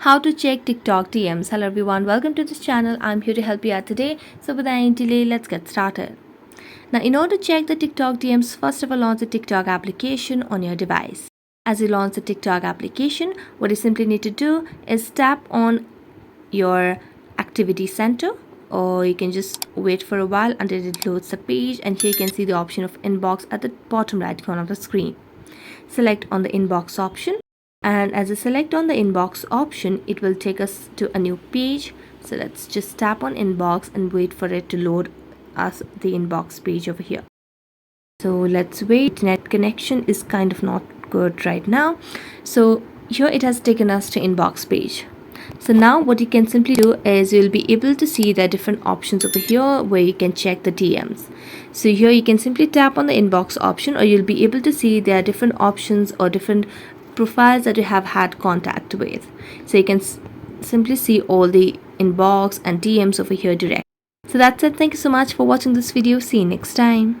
How to check TikTok DMs. Hello everyone, welcome to this channel. I'm here to help you out today. So without any delay, let's get started. Now in order to check the TikTok DMs, first of all launch the TikTok application on your device. As you launch the TikTok application, what you simply need to do is tap on your activity center, or you can just wait for a while until it loads the page, and here you can see the option of inbox at the bottom right corner of the screen. Select on the inbox option, and as I select on the inbox option, it will take us to a new page. So let's just tap on inbox and wait for it to load us the inbox page over here. So let's wait. Net connection is kind of not good right now. So here it has taken us to inbox page. So now what you can simply do is you'll be able to see the different options over here where you can check the DMs. So here you can simply tap on the inbox option, or you'll be able to see there are different options or different profiles that you have had contact with. So you can simply see all the inbox and DMs over here direct. So that's it. Thank you so much for watching this video. See you next time.